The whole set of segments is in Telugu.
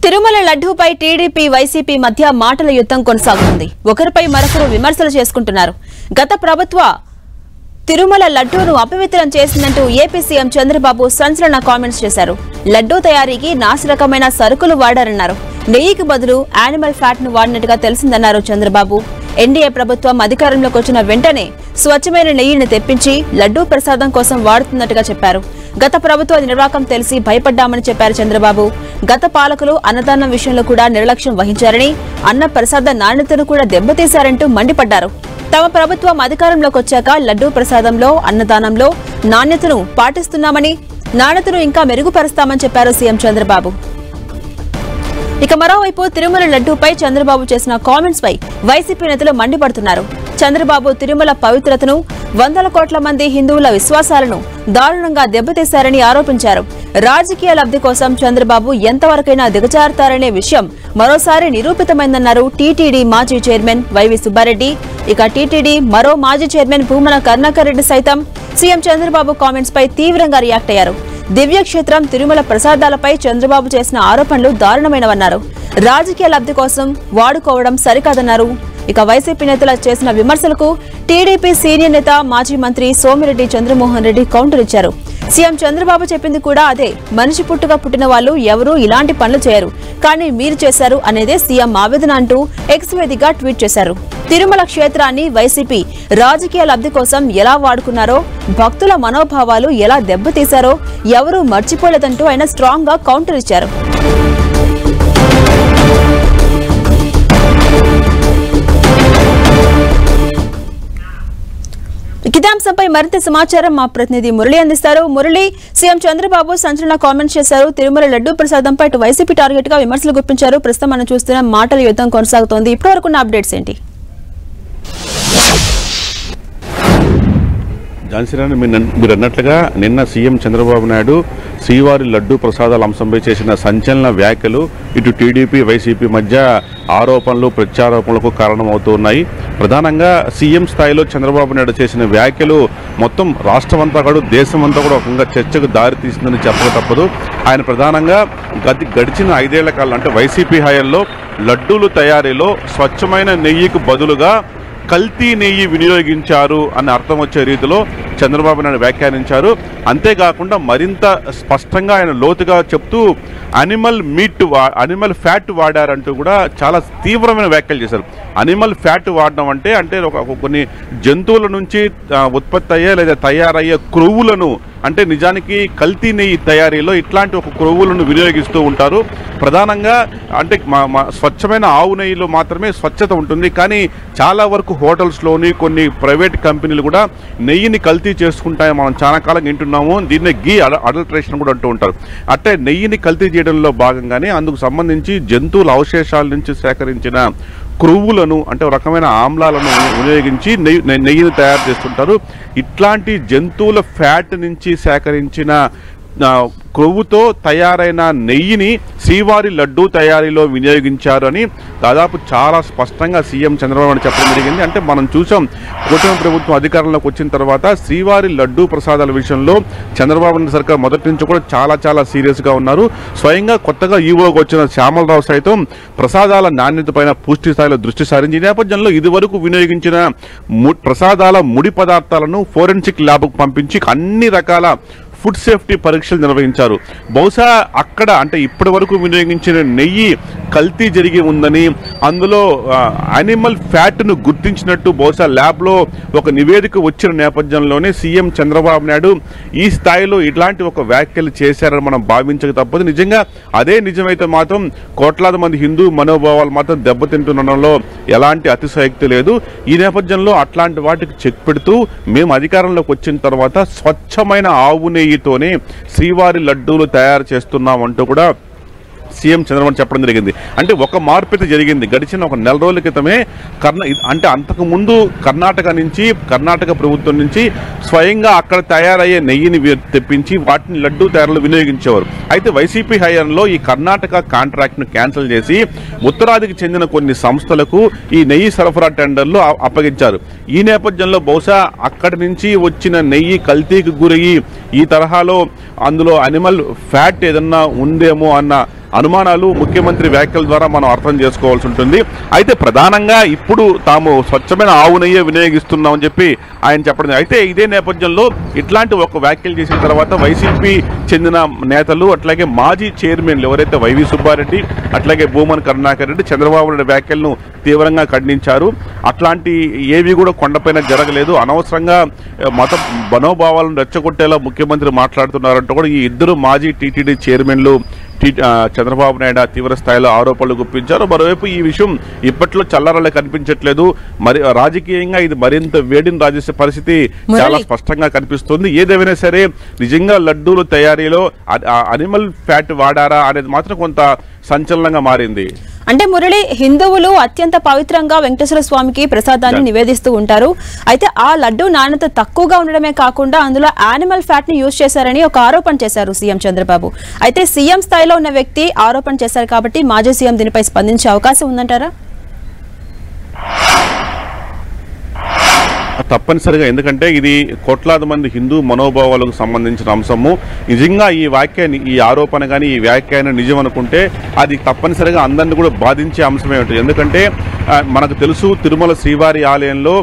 తిరుమల లడ్డూపై టీడీపీ వైసీపీ మధ్య మాటల యుద్ధం కొనసాగుతుంది. ఒకరిపై మరొకరు విమర్శలు చేసుకుంటున్నారు. గత ప్రభుత్వ తిరుమల లడ్డూను అపవిత్రం చేసిందంటూ ఏపీ సీఎం చంద్రబాబు సంచలన కామెంట్స్ చేశారు. లడ్డూ తయారీకి నాసిరకమైన సరుకులు వాడారన్నారు. నెయ్యికి బదులు యానిమల్ ఫ్యాట్ ను వాడినట్టుగా తెలిసిందన్నారు చంద్రబాబు. ఎన్డీఏ ప్రభుత్వం అధికారంలోకి వచ్చిన వెంటనే స్వచ్ఛమైన నెయ్యిని తెప్పించి లడ్డూ ప్రసాదం కోసం వాడుతున్నట్టుగా చెప్పారు. గత ప్రభుత్వ నిర్వాకం తెలిసి భయపడ్డామని చెప్పారు చంద్రబాబు. గత పాలకులు అన్నదానం విషయంలో కూడా నిర్లక్ష్యం వహించారని, అన్న ప్రసాద నాణ్యతను కూడా దెబ్బతీశారంటూ మండిపడ్డారు. తమ ప్రభుత్వం అధికారంలోకి వచ్చాక లడ్డూ ప్రసాదంలో, అన్నదానంలో నాణ్యతను పాటిస్తున్నామని, నాణ్యతను ఇంకా మెరుగుపరుస్తామని చెప్పారు సీఎం చంద్రబాబు. ఇక మరోవైపు తిరుమల లడ్డూపై చంద్రబాబు చేసిన కామెంట్స్ పై వైసీపీ నేతలు మండిపడుతున్నారు. చంద్రబాబు తిరుమల పవిత్రతను, వందల కోట్ల మంది హిందువుల విశ్వాసాలను దారుణంగా దెబ్బతీశారని ఆరోపించారు. రాజకీయ లబ్ధి కోసం చంద్రబాబు ఎంతవరకైనా దిగజారుతారనే విషయం మరోసారి నిరూపితమైందన్నారు టీటీడీ మాజీ చైర్మన్ వైవి సుబ్బారెడ్డి. ఇక టీటీడీ మరో మాజీ చైర్మన్ భూమన కరుణాకర్ రెడ్డి సైతం సీఎం చంద్రబాబు కామెంట్స్ పై తీవ్రంగా రియాక్ట్ అయ్యారు. దివ్యక్షేత్రం తిరుమల ప్రసాదాలపై చంద్రబాబు చేసిన ఆరోపణలు దారుణమైనవన్నారు. రాజకీయ లబ్ధి కోసం వాడుకోవడం సరికాదన్నారు. ఇక వైసీపీ నేతలు చేసిన విమర్శలకు టీడీపీ సీనియర్ నేత మాజీ మంత్రి సోమిరెడ్డి చంద్రమోహన్ రెడ్డి కౌంటర్ ఇచ్చారు. సీఎం చంద్రబాబు చెప్పింది కూడా అదే. మనిషి పుట్టుగా పుట్టిన వాళ్ళు ఎవరూ ఇలాంటి పనులు చేయరు, కానీ మీరు చేశారు అనేదే సీఎం ఆవేదన అంటూ ఎక్స్ వేదికగా ట్వీట్ చేశారు. తిరుమల క్షేత్రాన్ని వైసీపీ రాజకీయ లబ్ధి కోసం ఎలా వాడుకున్నారో, భక్తుల మనోభావాలు ఎలా దెబ్బతీశారో ఎవరూ మర్చిపోలేదంటూ ఆయన స్ట్రాంగ్ గా కౌంటర్ ఇచ్చారు. ఇదే అంశంపై మరింత సమాచారం మా ప్రతినిధి మురళి అందిస్తారు. మురళి, సీఎం చంద్రబాబు సంచలన కామెంట్స్ చేశారు. తిరుమల లడ్డూ ప్రసాదంపై ఇటు వైసీపీ టార్గెట్ గా విమర్శలు గుప్పించారు. ప్రస్తుతం మనం చూస్తున్న మాటల యుద్ధం కొనసాగుతోంది. ఇప్పటివరకు ఉన్న అప్డేట్స్ ఏంటి? ఝాన్సీరాణి, మీరు అన్నట్లుగా నిన్న సీఎం చంద్రబాబు నాయుడు శ్రీవారి లడ్డూ ప్రసాదాల అంశంపై చేసిన సంచలన వ్యాఖ్యలు ఇటు టీడీపీ వైసీపీ మధ్య ఆరోపణలు ప్రత్యారోపణలకు కారణమవుతున్నాయి. ప్రధానంగా సీఎం స్థాయిలో చంద్రబాబు నాయుడు చేసిన వ్యాఖ్యలు మొత్తం రాష్ట్రమంతా కూడా, దేశమంతా కూడా ఒక చర్చకు దారి తీసిందని చెప్పక తప్పదు. ఆయన ప్రధానంగా గడిచిన 5 ఏళ్ల కాలం అంటే వైసీపీ హయాంలో లడ్డూలు తయారీలో స్వచ్ఛమైన నెయ్యికి బదులుగా కల్తీ నెయ్యి వినియోగించారు అన్న అర్థం వచ్చే రీతిలో చంద్రబాబు నాయుడు వ్యాఖ్యానించారు. అంతేకాకుండా మరింత స్పష్టంగా ఆయన లోతుగా చెప్తూ అనిమల్ ఫ్యాట్ వాడారంటూ కూడా చాలా తీవ్రమైన వ్యాఖ్యలు చేశారు. అనిమల్ ఫ్యాట్ వాడడం అంటే కొన్ని జంతువుల నుంచి ఉత్పత్తి అయ్యే లేదా తయారయ్యే క్రొవ్వులను, అంటే నిజానికి కల్తీ నెయ్యి తయారీలో ఇట్లాంటి ఒక క్రొవ్వులను వినియోగిస్తూ ఉంటారు. ప్రధానంగా అంటే స్వచ్ఛమైన ఆవు నెయ్యిలో మాత్రమే స్వచ్ఛత ఉంటుంది, కానీ చాలా వరకు హోటల్స్లోని కొన్ని ప్రైవేట్ కంపెనీలు కూడా నెయ్యిని కల్తీ చేసుకుంటాయని మనం చాలా కాలం వింటున్నాము. దీన్నే గీ అడల్ట్రేషన్ కూడా అంటూ ఉంటారు. అంటే నెయ్యిని కల్తీ చేయడంలో భాగంగానే అందుకు సంబంధించి జంతువుల అవశేషాల నుంచి సేకరించిన క్రొవ్వులను, అంటే ఒక రకమైన ఆమ్లాలను వినియోగించి నెయ్యిని తయారు చేస్తుంటారు. ఇట్లాంటి జంతువుల ఫ్యాట్ నుంచి సేకరించిన క్రొవ్వుతో తయారైన నెయ్యిని శ్రీవారి లడ్డూ తయారీలో వినియోగించారు అని దాదాపు చాలా స్పష్టంగా సీఎం చంద్రబాబు నాయుడు చెప్పడం జరిగింది. అంటే మనం చూసాం, కూటమి ప్రభుత్వం అధికారంలోకి వచ్చిన తర్వాత శ్రీవారి లడ్డూ ప్రసాదాల విషయంలో చంద్రబాబు నాయుడు సర్కార్ మొదటి నుంచి కూడా చాలా సీరియస్గా ఉన్నారు. స్వయంగా కొత్తగా ఈవోగా వచ్చిన శ్యామలరావు సైతం ప్రసాదాల నాణ్యత పైన పూర్తి స్థాయిలో దృష్టి సారించి ఈ నేపథ్యంలో ఇదివరకు వినియోగించిన ప్రసాదాల ముడి పదార్థాలను ఫోరెన్సిక్ ల్యాబ్కు పంపించి అన్ని రకాల ఫుడ్ సేఫ్టీ పరీక్షలు నిర్వహించారు. బహుశా అక్కడ అంటే ఇప్పటి వరకు వినియోగించిన నెయ్యి కల్తీ జరిగి ఉందని, అందులో యానిమల్ ఫ్యాట్ను గుర్తించినట్టు బహుశా ల్యాబ్లో ఒక నివేదిక వచ్చిన నేపథ్యంలోనే సీఎం చంద్రబాబు నాయుడు ఈ స్థాయిలో ఇట్లాంటి ఒక వ్యాఖ్యలు చేశారని మనం భావించక తప్పదు. నిజంగా అదే నిజమైతే మాత్రం కోట్లాది మంది హిందూ మనోభావాలు మాత్రం దెబ్బతింటుండడంలో ఎలాంటి అతిశయోక్తి లేదు. ఈ నేపథ్యంలో అట్లాంటి వాటికి చెక్ పెడుతూ మేము అధికారంలోకి వచ్చిన తర్వాత స్వచ్ఛమైన ఆవు నెయ్యితోనే శ్రీవారి లడ్డూలు తయారు చేస్తున్నామంటూ కూడా సీఎం చంద్రబాబు చెప్పడం జరిగింది. అంటే ఒక మార్పు అయితే జరిగింది. గడిచిన ఒక నెల రోజుల క్రితమే అంటే అంతకుముందు కర్ణాటక ప్రభుత్వం నుంచి స్వయంగా అక్కడ తయారయ్యే నెయ్యిని తెప్పించి వాటిని లడ్డూ తయారీలో వినియోగించేవారు. అయితే వైసీపీ హయాంలో ఈ కర్ణాటక కాంట్రాక్ట్ను క్యాన్సిల్ చేసి ఉత్తరాదికి చెందిన కొన్ని సంస్థలకు ఈ నెయ్యి సరఫరా టెండర్లు అప్పగించారు. ఈ నేపథ్యంలో బహుశా అక్కడి నుంచి వచ్చిన నెయ్యి కల్తీకి గురయ్యి ఈ తరహాలో అందులో అనిమల్ ఫ్యాట్ ఏదన్నా ఉందేమో అన్న అనుమానాలు ముఖ్యమంత్రి వ్యాఖ్యల ద్వారా మనం అర్థం చేసుకోవాల్సి ఉంటుంది. అయితే ప్రధానంగా ఇప్పుడు తాము స్వచ్ఛమైన ఆవు నెయ్యే వినియోగిస్తున్నామని చెప్పి ఆయన చెప్పడం. అయితే ఇదే నేపథ్యంలో ఇట్లాంటి ఒక వ్యాఖ్యలు చేసిన తర్వాత వైసీపీ చెందిన నేతలు అట్లాగే మాజీ చైర్మన్లు ఎవరైతే వైవి సుబ్బారెడ్డి అట్లాగే భూమన్ కరుణాకర్ రెడ్డి చంద్రబాబు నాయుడు వ్యాఖ్యలను తీవ్రంగా ఖండించారు. అట్లాంటి ఏవి కూడా కొండపైన జరగలేదు, అనవసరంగా మత మనోభావాలను రెచ్చగొట్టేలా ముఖ్యమంత్రి మాట్లాడుతున్నారంటూ కూడా ఈ ఇద్దరు మాజీ టీటీడీ చైర్మన్లు చంద్రబాబు నాయుడు తీవ్ర స్థాయిలో ఆరోపణలు గుప్పించారు. మరోవైపు ఈ విషయం ఇప్పట్లో చల్లరలే కనిపించట్లేదు, మరి రాజకీయంగా ఇది మరింత వేడిని రాజేసే పరిస్థితి చాలా స్పష్టంగా కనిపిస్తుంది. ఏదేమైనా సరే నిజంగా లడ్డూలు తయారీలో అనిమల్ ఫ్యాట్ వాడారా అనేది మాత్రం కొంత సంచలనంగా మారింది. అంటే మురళి, హిందువులు అత్యంత పవిత్రంగా వెంకటేశ్వర స్వామికి ప్రసాదాన్ని నివేదిస్తూ ఉంటారు. అయితే ఆ లడ్డు నాణ్యత తక్కువగా ఉండడమే కాకుండా అందులో యానిమల్ ఫ్యాట్ ని యూజ్ చేశారని ఒక ఆరోపణ చేశారు సీఎం చంద్రబాబు. అయితే సీఎం స్థాయిలో ఉన్న వ్యక్తి ఆరోపణ చేశారు కాబట్టి మాజీ సీఎం దీనిపై స్పందించే అవకాశం ఉందంటారా? తప్పనిసరిగా, ఎందుకంటే ఇది కోట్లాది మంది హిందూ మనోభావాలకు సంబంధించిన అంశము. నిజంగా ఈ వాక్యాన్ని, ఈ ఆరోపణ కానీ ఈ వ్యాఖ్యాన్ని నిజం అనుకుంటే అది తప్పనిసరిగా అందరినీ కూడా బాధించే అంశమే ఉంటుంది. ఎందుకంటే మనకు తెలుసు, తిరుమల శ్రీవారి ఆలయంలో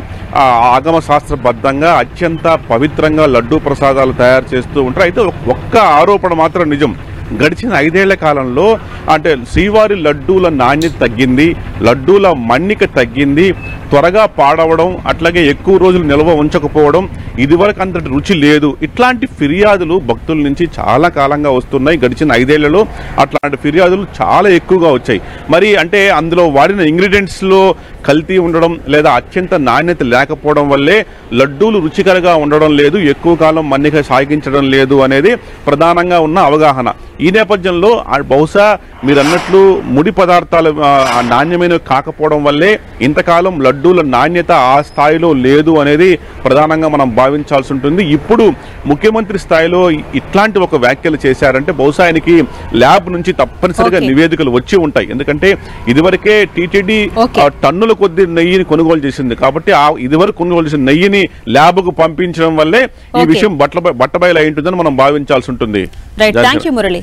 ఆగమ శాస్త్రబద్ధంగా అత్యంత పవిత్రంగా లడ్డూ ప్రసాదాలు తయారు చేస్తూ ఉంటారు. అయితే ఒక్క ఆరోపణ మాత్రం నిజం. గడిచిన 5 ఏళ్ల కాలంలో అంటే శ్రీవారి లడ్డూల నాణ్యత తగ్గింది, లడ్డూల మన్నిక తగ్గింది, త్వరగా పాడవడం, అట్లాగే ఎక్కువ రోజులు నిల్వ ఉంచకపోవడం, ఇదివరకు అంతటి రుచి లేదు, ఇట్లాంటి ఫిర్యాదులు భక్తుల నుంచి చాలా కాలంగా వస్తున్నాయి. గడిచిన 5 ఏళ్లలో అట్లాంటి ఫిర్యాదులు చాలా ఎక్కువగా వచ్చాయి. మరి అంటే అందులో వాడిన ఇంగ్రీడియంట్స్లో కల్తీ ఉండడం లేదా అత్యంత నాణ్యత లేకపోవడం వల్లే లడ్డూలు రుచికరంగా ఉండడం లేదు, ఎక్కువ కాలం మన్నిక సాగించడం లేదు అనేది ప్రధానంగా ఉన్న అవగాహన. ఈ నేపథ్యంలో బహుశా మీరు అన్నట్లు ముడి పదార్థాలు నాణ్యమైనవి కాకపోవడం వల్లే ఇంతకాలం లడ్డూల నాణ్యత ఆ స్థాయిలో లేదు అనేది ప్రధానంగా మనం భావించాల్సి ఉంటుంది. ఇప్పుడు ముఖ్యమంత్రి స్థాయిలో ఇట్లాంటి ఒక వ్యాఖ్యలు చేశారంటే బహుశా ఆయనకి ల్యాబ్ నుంచి తప్పనిసరిగా నివేదికలు వచ్చి ఉంటాయి. ఎందుకంటే ఇదివరకే టీటీడీ టన్నుల కొద్ది నెయ్యిని కొనుగోలు చేసింది కాబట్టి ఇదివరకు కొనుగోలు చేసిన నెయ్యిని ల్యాబ్కు పంపించడం వల్లే ఈ విషయం బట్టబయలు అయి ఉంటుందని మనం భావించాల్సి ఉంటుంది. Right, thank you Murali.